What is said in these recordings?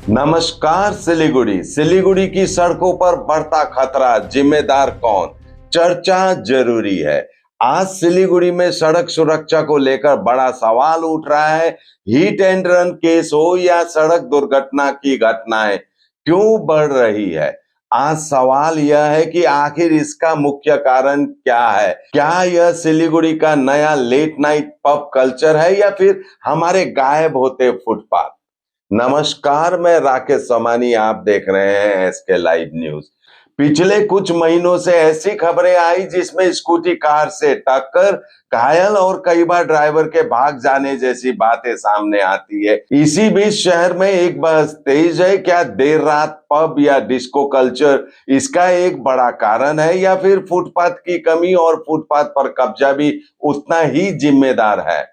नमस्कार। सिलीगुड़ी सिलीगुड़ी की सड़कों पर बढ़ता खतरा, जिम्मेदार कौन? चर्चा जरूरी है। आज सिलीगुड़ी में सड़क सुरक्षा को लेकर बड़ा सवाल उठ रहा है। हिट एंड रन केस हो या सड़क दुर्घटना की घटनाएं क्यों बढ़ रही है? आज सवाल यह है कि आखिर इसका मुख्य कारण क्या है? क्या यह सिलीगुड़ी का नया लेट नाइट पब कल्चर है या फिर हमारे गायब होते फुटपाथ? नमस्कार, मैं राकेश सोमानी। आप देख रहे हैं एसके लाइव न्यूज। पिछले कुछ महीनों से ऐसी खबरें आई जिसमें स्कूटी कार से टक्कर, घायल और कई बार ड्राइवर के भाग जाने जैसी बातें सामने आती है। इसी बीच शहर में एक बस तेज है। क्या देर रात पब या डिस्को कल्चर इसका एक बड़ा कारण है या फिर फुटपाथ की कमी और फुटपाथ पर कब्जा भी उतना ही जिम्मेदार है?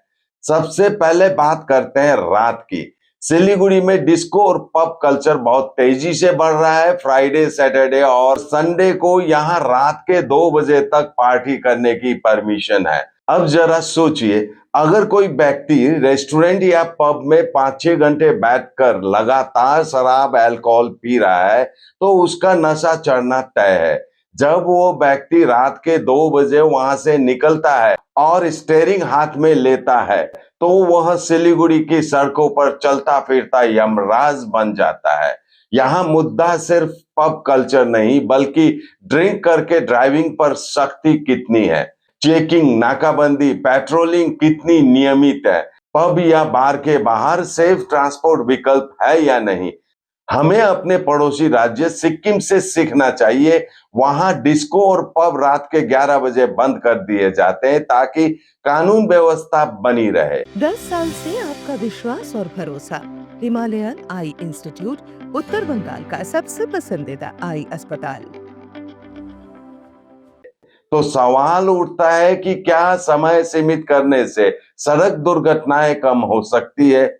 सबसे पहले बात करते हैं रात की। सिलीगुड़ी में डिस्को और पब कल्चर बहुत तेजी से बढ़ रहा है। फ्राइडे, सैटरडे और संडे को यहाँ रात के 2 बजे तक पार्टी करने की परमिशन है। अब जरा सोचिए, अगर कोई व्यक्ति रेस्टोरेंट या पब में 5-6 घंटे बैठकर लगातार शराब, अल्कोहल पी रहा है तो उसका नशा चढ़ना तय है। जब वो व्यक्ति रात के 2 बजे वहां से निकलता है और स्टीयरिंग हाथ में लेता है तो वह सिलीगुड़ी की सड़कों पर चलता फिरता यमराज बन जाता है। यहाँ मुद्दा सिर्फ पब कल्चर नहीं बल्कि ड्रिंक करके ड्राइविंग पर सख्ती कितनी है, चेकिंग, नाकाबंदी, पेट्रोलिंग कितनी नियमित है, पब या बार के बाहर सेफ ट्रांसपोर्ट विकल्प है या नहीं। हमें अपने पड़ोसी राज्य सिक्किम से सीखना चाहिए। वहां डिस्को और पब रात के 11 बजे बंद कर दिए जाते हैं ताकि कानून व्यवस्था बनी रहे। 10 साल से आपका विश्वास और भरोसा। हिमालयन आई इंस्टीट्यूट, उत्तर बंगाल का सबसे पसंदीदा आई अस्पताल। तो सवाल उठता है कि क्या समय सीमित करने से सड़क दुर्घटनाएं कम हो सकती है?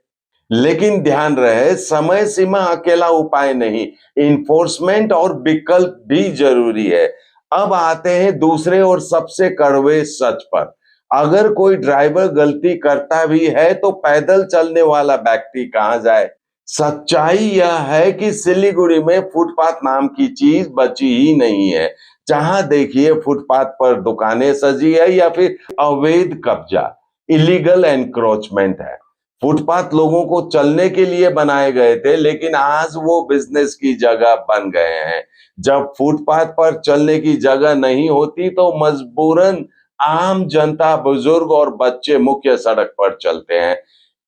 लेकिन ध्यान रहे, समय सीमा अकेला उपाय नहीं, इन्फोर्समेंट और विकल्प भी जरूरी है। अब आते हैं दूसरे और सबसे कड़वे सच पर। अगर कोई ड्राइवर गलती करता भी है तो पैदल चलने वाला व्यक्ति कहां जाए? सच्चाई यह है कि सिलीगुड़ी में फुटपाथ नाम की चीज बची ही नहीं है। जहां देखिए फुटपाथ पर दुकानें सजी है या फिर अवैध कब्जा, इलीगल एनक्रोचमेंट है। फुटपाथ लोगों को चलने के लिए बनाए गए थे लेकिन आज वो बिजनेस की जगह बन गए हैं। जब फुटपाथ पर चलने की जगह नहीं होती तो मजबूरन आम जनता, बुजुर्ग और बच्चे मुख्य सड़क पर चलते हैं।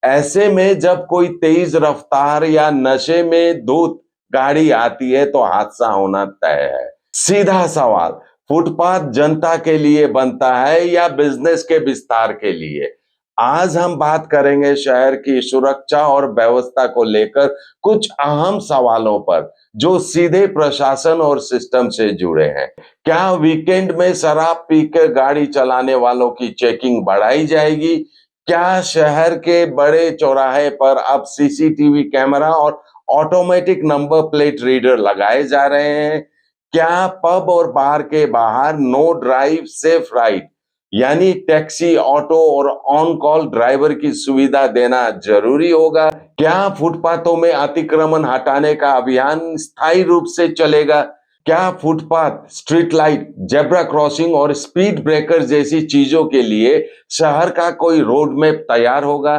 ऐसे में जब कोई तेज रफ्तार या नशे में धुत गाड़ी आती है तो हादसा होना तय है। सीधा सवाल, फुटपाथ जनता के लिए बनता है या बिजनेस के विस्तार के लिए? आज हम बात करेंगे शहर की सुरक्षा और व्यवस्था को लेकर कुछ अहम सवालों पर जो सीधे प्रशासन और सिस्टम से जुड़े हैं। क्या वीकेंड में शराब पीकर गाड़ी चलाने वालों की चेकिंग बढ़ाई जाएगी? क्या शहर के बड़े चौराहे पर अब सीसीटीवी कैमरा और ऑटोमेटिक नंबर प्लेट रीडर लगाए जा रहे हैं? क्या पब और बार के बाहर नो ड्राइव सेफ राइड यानी टैक्सी, ऑटो और ऑन कॉल ड्राइवर की सुविधा देना जरूरी होगा? क्या फुटपाथों में अतिक्रमण हटाने का अभियान स्थायी रूप से चलेगा? क्या footpath, street light, zebra crossing और स्पीड ब्रेकर जैसी चीजों के लिए शहर का कोई रोड मैप तैयार होगा?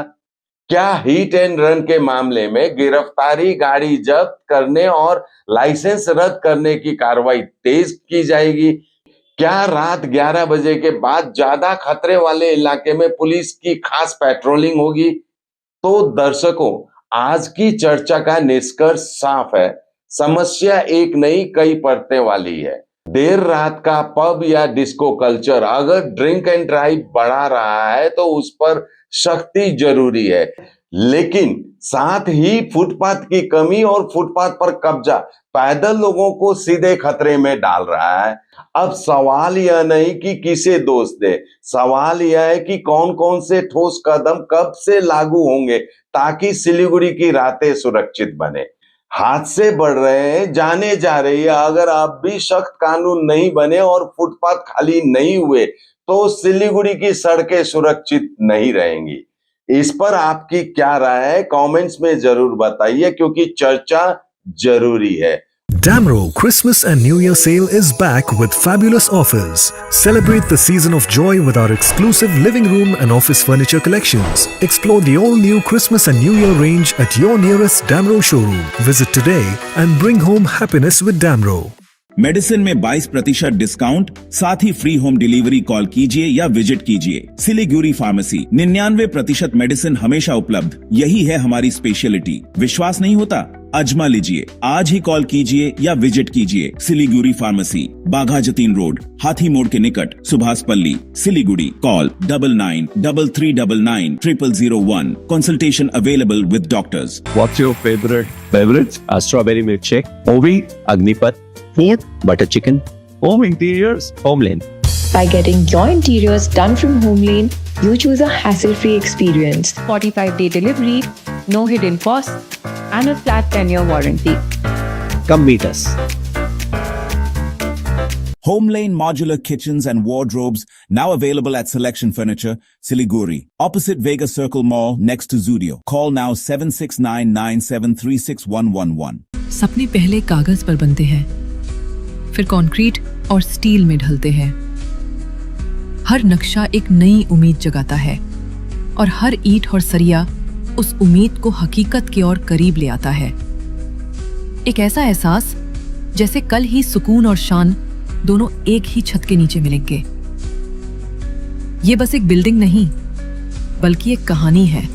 क्या हिट एंड रन के मामले में गिरफ्तारी, गाड़ी जब्त करने और लाइसेंस रद्द करने की कार्रवाई तेज की जाएगी? क्या रात 11 बजे के बाद ज्यादा खतरे वाले इलाके में पुलिस की खास पेट्रोलिंग होगी? तो दर्शकों, आज की चर्चा का निष्कर्ष साफ है। समस्या एक नहीं, कई परतें वाली है। देर रात का पब या डिस्को कल्चर अगर ड्रिंक एंड ड्राइव बढ़ा रहा है तो उस पर सख्ती जरूरी है, लेकिन साथ ही फुटपाथ की कमी और फुटपाथ पर कब्जा पैदल लोगों को सीधे खतरे में डाल रहा है। अब सवाल यह नहीं कि किसे दोष दे, सवाल यह है कि कौन कौन से ठोस कदम कब से लागू होंगे ताकि सिलीगुड़ी की रातें सुरक्षित बने। हादसे बढ़ रहे हैं, जाने जा रही है। अगर अब भी सख्त कानून नहीं बने और फुटपाथ खाली नहीं हुए तो सिलीगुड़ी की सड़कें सुरक्षित नहीं रहेंगी। इस पर आपकी क्या राय है कमेंट्स में जरूर बताइए, क्योंकि चर्चा जरूरी है। Damro Christmas and New Year sale is back with fabulous offers. Celebrate the season of joy with our exclusive living room and office furniture collections. Explore the all-new Christmas and New Year range at your nearest Damro showroom. Visit today and bring home happiness with Damro. Medicine में 22% discount, साथ ही free home delivery. Call कीजिए या visit कीजिए। Siliguri pharmacy, 99% medicine हमेशा उपलब्ध। यही है हमारी स्पेशलिटी। विश्वास नहीं होता? अजमा लीजिए। आज ही कॉल कीजिए या विजिट कीजिए। सिलीगुड़ी फार्मेसी, बाघा जतीन रोड, हाथी मोड़ के निकट, सुभाष पल्ली, Siliguri. Call 9933990001। Consultation available with doctors. What's your favorite beverage? Strawberry milkshake. Ovi, Agnipat. Yep. Butter chicken. Home interiors. Homeland. By getting your interiors done from Homelane, you choose a hassle-free experience. 45-day delivery, no hidden costs, and a flat 10-year warranty. Come meet us. Homelane Modular Kitchens and Wardrobes, now available at Selection Furniture, Siliguri, opposite Vega Circle Mall, next to Zudio. Call now 7699736111. सपने पहले कागज पर बनते हैं, फिर concrete और steel में ढलते हैं। हर नक्शा एक नई उम्मीद जगाता है और हर ईंट और सरिया उस उम्मीद को हकीकत की ओर करीब ले आता है। एक ऐसा एहसास जैसे कल ही सुकून और शान दोनों एक ही छत के नीचे मिलेंगे। ये बस एक बिल्डिंग नहीं, बल्कि एक कहानी है।